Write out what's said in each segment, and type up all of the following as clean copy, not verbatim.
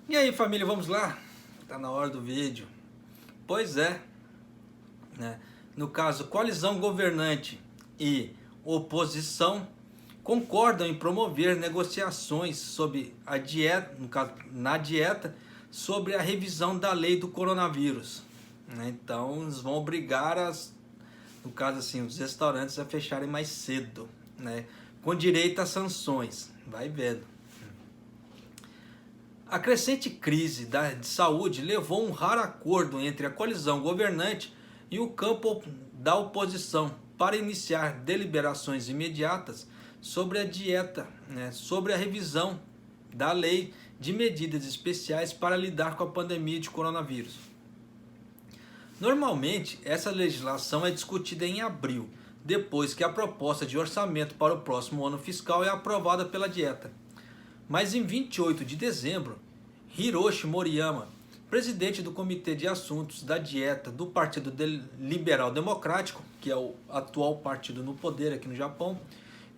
E aí, família, vamos lá? Tá na hora do vídeo. Pois é, né? No caso, coalizão governante e oposição concordam em promover negociações sobre a dieta, no caso, na dieta, sobre a revisão da lei do coronavírus, né? Então, eles vão obrigar no caso assim, os restaurantes a fecharem mais cedo, né? Com direito a sanções. Vai vendo. A crescente crise de saúde levou a um raro acordo entre a coalizão governante e o campo da oposição para iniciar deliberações imediatas sobre a dieta, né, sobre a revisão da lei de medidas especiais para lidar com a pandemia de coronavírus. Normalmente, essa legislação é discutida em abril, depois que a proposta de orçamento para o próximo ano fiscal é aprovada pela dieta. Mas em 28 de dezembro, Hiroshi Moriyama, presidente do Comitê de Assuntos da Dieta do Partido Liberal Democrático, que é o atual partido no poder aqui no Japão,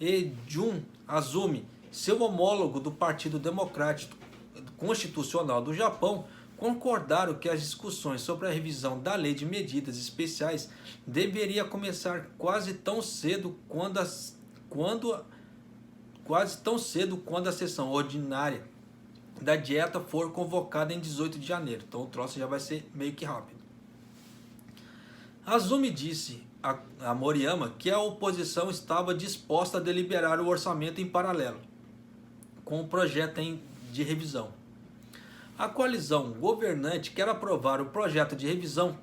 e Jun Azumi, seu homólogo do Partido Democrático Constitucional do Japão, concordaram que as discussões sobre a revisão da Lei de Medidas Especiais deveria começar quase tão cedo quando a sessão ordinária da dieta for convocada em 18 de janeiro. Então o troço já vai ser meio que rápido. Azumi disse a Moriyama que a oposição estava disposta a deliberar o orçamento em paralelo com o projeto de revisão. A coalizão governante quer aprovar o projeto de revisão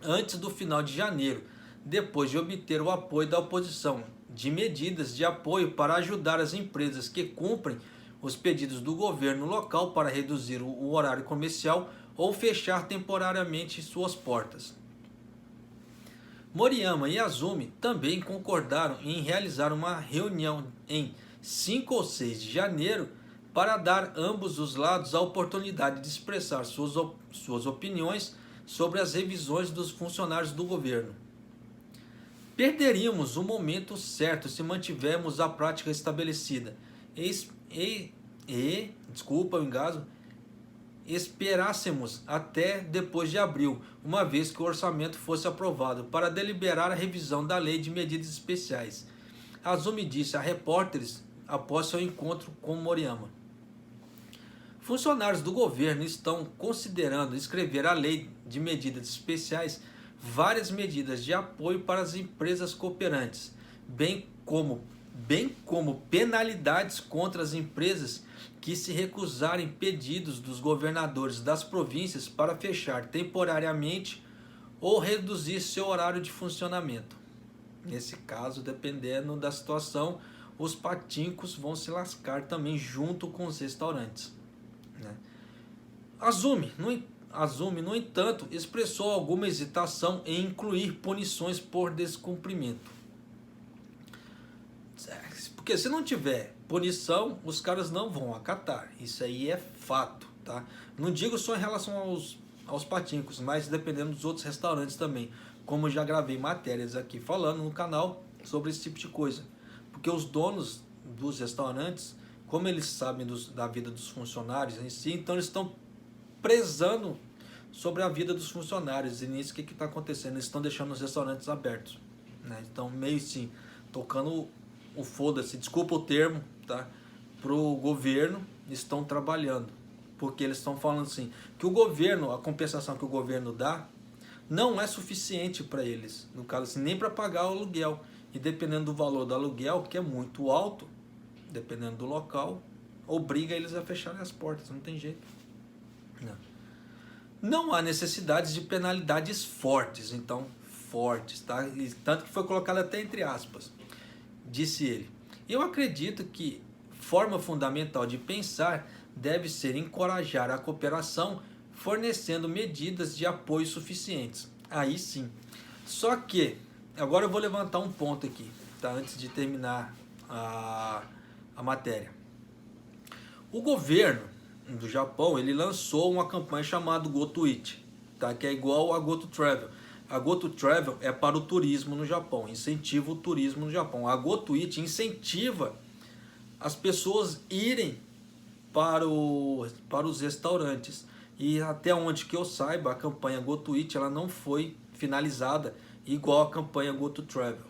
antes do final de janeiro, depois de obter o apoio da oposição, de medidas de apoio para ajudar as empresas que cumprem os pedidos do governo local para reduzir o horário comercial ou fechar temporariamente suas portas. Moriyama e Azumi também concordaram em realizar uma reunião em 5 ou 6 de janeiro para dar ambos os lados a oportunidade de expressar suas opiniões sobre as revisões dos funcionários do governo. Perderíamos o momento certo se mantivermos a prática estabelecida desculpa o engasgo, esperássemos até depois de abril, uma vez que o orçamento fosse aprovado, para deliberar a revisão da lei de medidas especiais. Azumi disse a repórteres após seu encontro com Moriyama. Funcionários do governo estão considerando escrever a lei de medidas especiais várias medidas de apoio para as empresas cooperantes, bem como penalidades contra as empresas que se recusarem pedidos dos governadores das províncias para fechar temporariamente ou reduzir seu horário de funcionamento. Nesse caso, dependendo da situação, os patincos vão se lascar também junto com os restaurantes, né? Azumi, no entanto, expressou alguma hesitação em incluir punições por descumprimento. Porque se não tiver punição, os caras não vão acatar. Isso aí é fato, tá? Não digo só em relação aos patincos, mas dependendo dos outros restaurantes também. Como eu já gravei matérias aqui falando no canal sobre esse tipo de coisa. Porque os donos dos restaurantes, como eles sabem da vida dos funcionários em si, então eles estão prezando sobre a vida dos funcionários. E nisso o que está acontecendo? Eles estão deixando os restaurantes abertos, né? Então meio assim, tocando o foda-se, desculpa o termo, tá? Pro governo, estão trabalhando. Porque eles estão falando assim, que o governo, a compensação que o governo dá, não é suficiente para eles. No caso assim, nem para pagar o aluguel. E dependendo do valor do aluguel, que é muito alto, dependendo do local, obriga eles a fecharem as portas, não tem jeito. Não há necessidade de penalidades fortes, então, fortes, tá? E tanto que foi colocado até entre aspas. Disse ele, eu acredito que forma fundamental de pensar deve ser encorajar a cooperação fornecendo medidas de apoio suficientes. Aí sim. Só que, agora eu vou levantar um ponto aqui, tá? Antes de terminar a matéria. O governo do Japão, ele lançou uma campanha chamada GoToEat, tá? Que é igual a GoToTravel. A GoToTravel é para o turismo no Japão, incentiva o turismo no Japão. A GoToEat incentiva as pessoas irem para os restaurantes. E até onde que eu saiba, a campanha GoToEat ela não foi finalizada igual a campanha GoToTravel,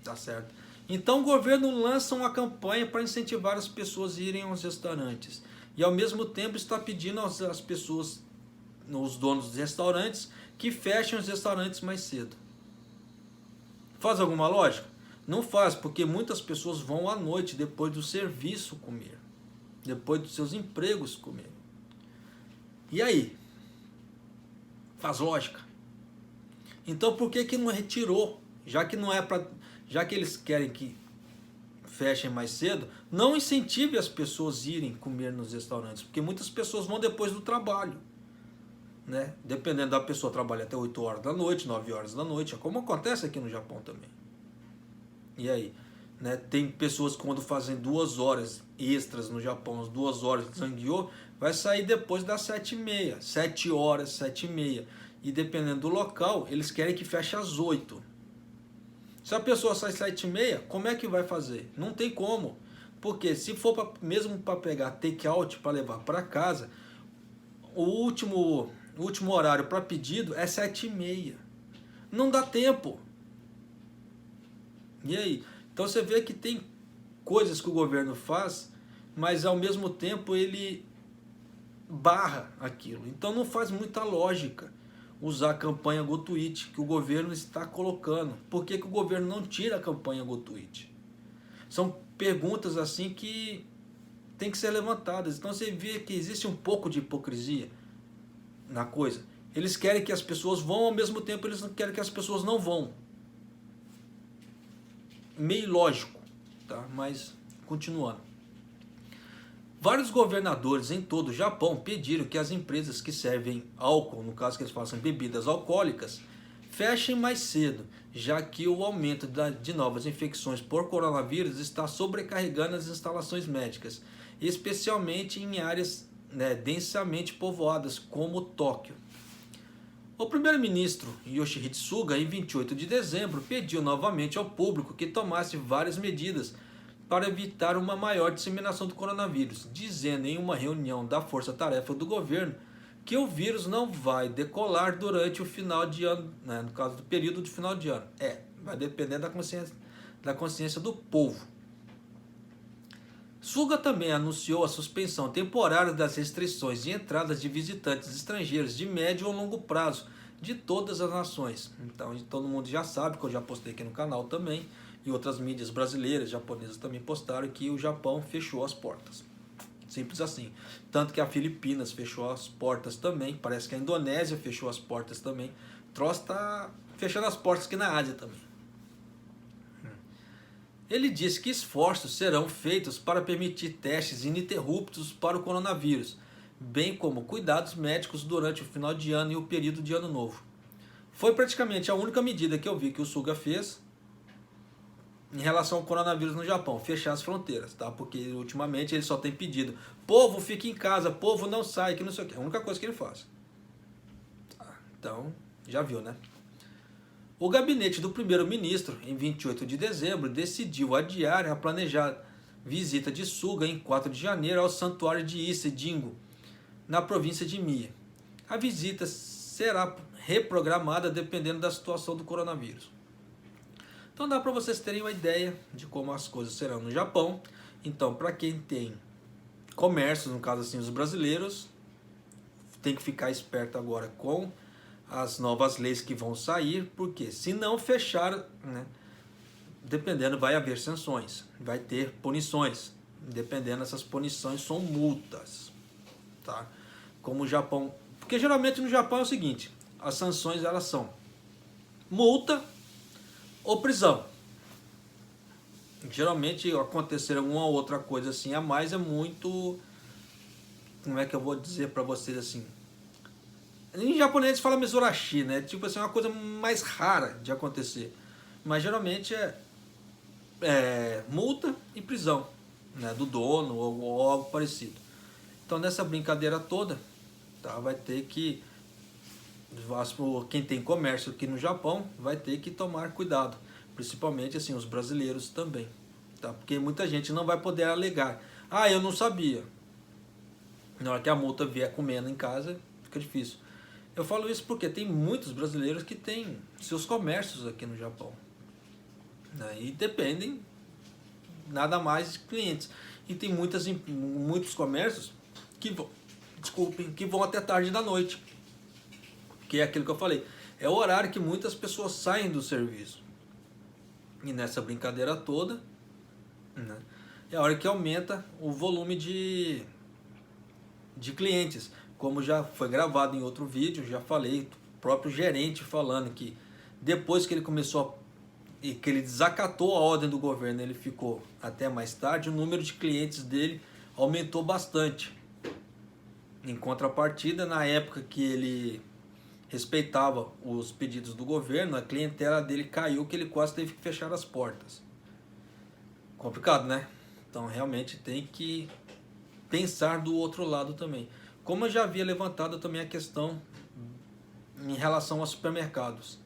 tá certo? Então o governo lança uma campanha para incentivar as pessoas a irem aos restaurantes e ao mesmo tempo está pedindo às pessoas, os donos dos restaurantes, que fechem os restaurantes mais cedo. Faz alguma lógica? Não faz, porque muitas pessoas vão à noite depois do serviço comer, depois dos seus empregos comer. E aí? Faz lógica? Então por que não retirou? Já que eles querem que fechem mais cedo, não incentive as pessoas a irem comer nos restaurantes, porque muitas pessoas vão depois do trabalho, né? Dependendo da pessoa, trabalha até 8 horas da noite, 9 horas da noite, como acontece aqui no Japão também. E aí? Né? Tem pessoas que quando fazem 2 horas extras no Japão, as 2 horas de Zangyo, vai sair depois das 7h30, 7 horas, 7h30. E dependendo do local, eles querem que feche às 8. Se a pessoa sai às 7h30, como é que vai fazer? Não tem como. Porque se for mesmo para pegar take-out para levar para casa, o último horário para pedido é 7h30. Não dá tempo. E aí? Então você vê que tem coisas que o governo faz, mas ao mesmo tempo ele barra aquilo. Então não faz muita lógica usar a campanha GoToEat que o governo está colocando. Por que o governo não tira a campanha GoToEat? São perguntas assim que tem que ser levantadas. Então você vê que existe um pouco de hipocrisia na coisa. Eles querem que as pessoas vão, ao mesmo tempo eles não querem que as pessoas não vão. Meio lógico, tá? Mas continuando. Vários governadores em todo o Japão pediram que as empresas que servem álcool, no caso que eles façam bebidas alcoólicas, fechem mais cedo, já que o aumento de novas infecções por coronavírus está sobrecarregando as instalações médicas, especialmente em áreas, né, densamente povoadas como Tóquio. O primeiro-ministro Yoshihide Suga, em 28 de dezembro, pediu novamente ao público que tomasse várias medidas para evitar uma maior disseminação do coronavírus, dizendo em uma reunião da força-tarefa do governo que o vírus não vai decolar durante o final de ano, né, no caso do período de final de ano. Vai depender da consciência do povo. Suga também anunciou a suspensão temporária das restrições de entradas de visitantes estrangeiros de médio ou longo prazo de todas as nações. Então todo mundo já sabe, que eu já postei aqui no canal também, e outras mídias brasileiras, japonesas também postaram que o Japão fechou as portas. Simples assim. Tanto que a Filipinas fechou as portas também, parece que a Indonésia fechou as portas também. O troço está fechando as portas aqui na Ásia também. Ele disse que esforços serão feitos para permitir testes ininterruptos para o coronavírus, bem como cuidados médicos durante o final de ano e o período de ano novo. Foi praticamente a única medida que eu vi que o Suga fez em relação ao coronavírus no Japão, fechar as fronteiras, tá? Porque ultimamente ele só tem pedido, povo fica em casa, povo não sai, que não sei o que, é a única coisa que ele faz. Então, já viu, né? O gabinete do primeiro-ministro, em 28 de dezembro, decidiu adiar a planejada visita de Suga em 4 de janeiro ao santuário de Ise Jingu, na província de Mie. A visita será reprogramada dependendo da situação do coronavírus. Então dá para vocês terem uma ideia de como as coisas serão no Japão. Então, para quem tem comércio, no caso assim os brasileiros, tem que ficar esperto agora com as novas leis que vão sair, porque se não fechar, né, dependendo, vai haver sanções, vai ter punições, dependendo, essas punições são multas, tá? Como o Japão, porque geralmente no Japão é o seguinte, as sanções elas são multa ou prisão. Geralmente acontecer alguma outra coisa assim a mais é muito, como é que eu vou dizer para vocês assim, em japonês fala mezurashi, né? Tipo assim, é uma coisa mais rara de acontecer. Mas geralmente é multa e prisão, né? Do dono ou algo parecido. Então nessa brincadeira toda, tá? Vai ter que, quem tem comércio aqui no Japão, vai ter que tomar cuidado. Principalmente assim, os brasileiros também. Tá? Porque muita gente não vai poder alegar. Ah, eu não sabia. Na hora que a multa vier comendo em casa, fica difícil. Eu falo isso porque tem muitos brasileiros que têm seus comércios aqui no Japão, né? E dependem nada mais de clientes. E tem muitos comércios que vão, desculpem, que vão até tarde da noite. Que é aquilo que eu falei. É o horário que muitas pessoas saem do serviço. E nessa brincadeira toda, né, é a hora que aumenta o volume de clientes. Como já foi gravado em outro vídeo, já falei, o próprio gerente falando que depois que ele começou e que ele desacatou a ordem do governo, ele ficou até mais tarde, o número de clientes dele aumentou bastante. Em contrapartida, na época que ele respeitava os pedidos do governo, a clientela dele caiu, que ele quase teve que fechar as portas. Complicado, né? Então realmente tem que pensar do outro lado também. Como eu já havia levantado também a questão em relação aos supermercados,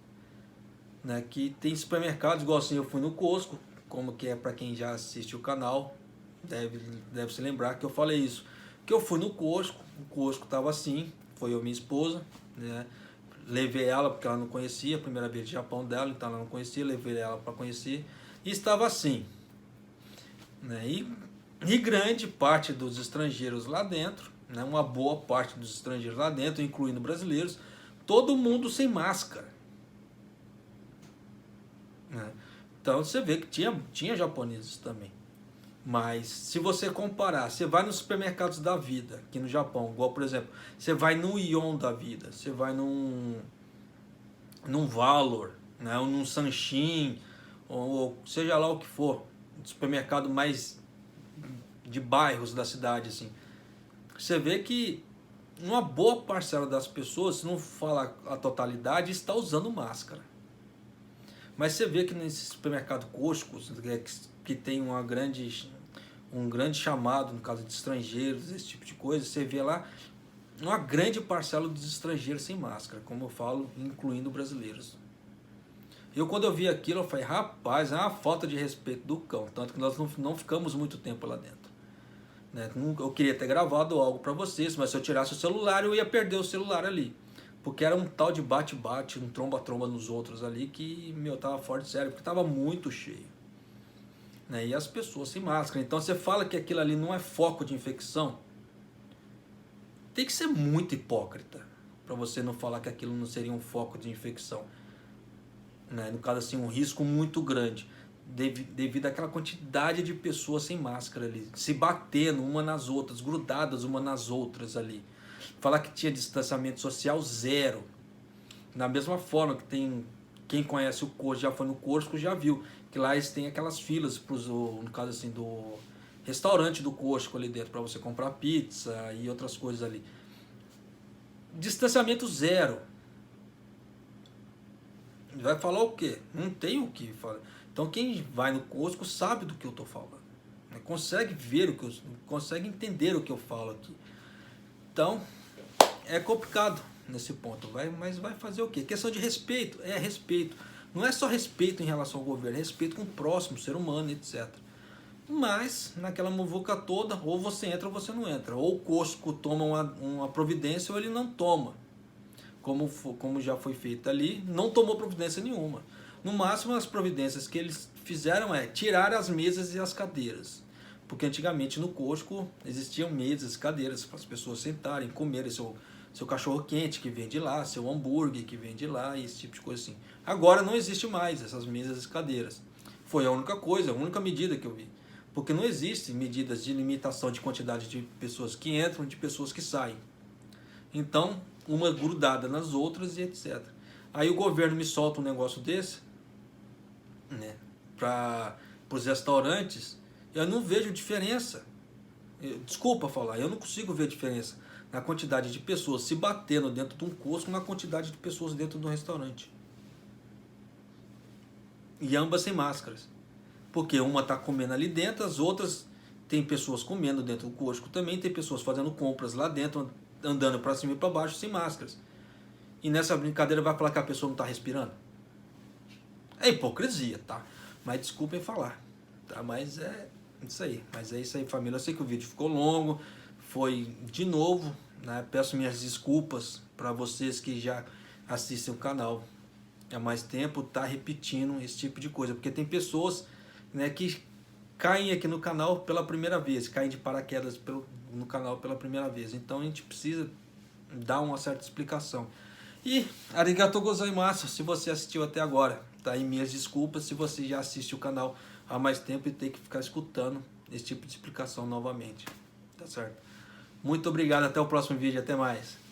né? Que tem supermercados, igual assim, eu fui no Costco, como que é para quem já assiste o canal, deve se lembrar que eu falei isso. Que eu fui no Costco, o Costco estava assim, foi eu e minha esposa, né? Levei ela porque ela não conhecia, a primeira vez de Japão dela, então ela não conhecia, levei ela para conhecer, e estava assim, né? E grande parte dos estrangeiros lá dentro, né? Uma boa parte dos estrangeiros lá dentro, incluindo brasileiros, todo mundo sem máscara, né? Então você vê que tinha japoneses também. Mas se você comparar, você vai nos supermercados da vida aqui no Japão, igual por exemplo, você vai no Ion da vida, você vai num Valor, né, ou num Sanshin, ou seja lá o que for, supermercado mais de bairros da cidade assim. Você vê que uma boa parcela das pessoas, se não falar a totalidade, está usando máscara. Mas você vê que nesse supermercado Costco, que tem um grande chamado, no caso de estrangeiros, esse tipo de coisa, você vê lá uma grande parcela dos estrangeiros sem máscara, como eu falo, incluindo brasileiros. Quando eu vi aquilo, eu falei, rapaz, é uma falta de respeito do cão, tanto que nós não ficamos muito tempo lá dentro, né? Eu queria ter gravado algo para vocês, mas se eu tirasse o celular, eu ia perder o celular ali. Porque era um tal de bate-bate, um tromba-tromba nos outros ali, que, tava fora de sério, porque tava muito cheio, né? E as pessoas sem máscara. Então você fala que aquilo ali não é foco de infecção, tem que ser muito hipócrita para você não falar que aquilo não seria um foco de infecção, né? No caso assim, um risco muito grande, devido àquela quantidade de pessoas sem máscara ali, se batendo uma nas outras, grudadas uma nas outras ali. Falar que tinha distanciamento social zero. Da mesma forma que tem, quem conhece o Costco, já foi no Costco, já viu que lá eles têm aquelas filas no caso assim do restaurante do Costco ali dentro, para você comprar pizza e outras coisas ali. Distanciamento zero. Vai falar o quê? Não tem o que falar. Então quem vai no Costco sabe do que eu estou falando, né? Consegue ver consegue entender o que eu falo aqui. Então é complicado nesse ponto, mas vai fazer o quê? Questão de respeito, é respeito. Não é só respeito em relação ao governo, é respeito com o próximo, ser humano, etc. Mas, naquela muvuca toda, ou você entra ou você não entra. Ou o Costco toma uma providência ou ele não toma. Como já foi feito ali, não tomou providência nenhuma. No máximo, as providências que eles fizeram é tirar as mesas e as cadeiras. Porque antigamente no Costco existiam mesas e cadeiras para as pessoas sentarem, comerem seu cachorro quente que vem de lá, seu hambúrguer que vem de lá, e esse tipo de coisa assim. Agora não existe mais essas mesas e cadeiras. Foi a única coisa, a única medida que eu vi. Porque não existem medidas de limitação de quantidade de pessoas que entram e de pessoas que saem. Então, uma grudada nas outras e etc. Aí o governo me solta um negócio desse, né, para os restaurantes, eu não vejo diferença. Desculpa falar, eu não consigo ver diferença na quantidade de pessoas se batendo dentro de um Costco na quantidade de pessoas dentro de um restaurante. E ambas sem máscaras. Porque uma está comendo ali dentro, as outras tem pessoas comendo dentro do Costco também, tem pessoas fazendo compras lá dentro, andando para cima e para baixo sem máscaras. E nessa brincadeira vai falar que a pessoa não está respirando? É hipocrisia, tá? Mas desculpem falar, tá? Mas é isso aí. Mas é isso aí, família. Eu sei que o vídeo ficou longo, foi de novo, né? Peço minhas desculpas para vocês que já assistem o canal há mais tempo, tá repetindo esse tipo de coisa, porque tem pessoas, né, que caem aqui no canal pela primeira vez, caem de paraquedas no canal pela primeira vez, então a gente precisa dar uma certa explicação. E arigatou gozaimasu se você assistiu até agora, tá aí minhas desculpas se você já assiste o canal há mais tempo e tem que ficar escutando esse tipo de explicação novamente, tá certo? Muito obrigado, até o próximo vídeo, até mais.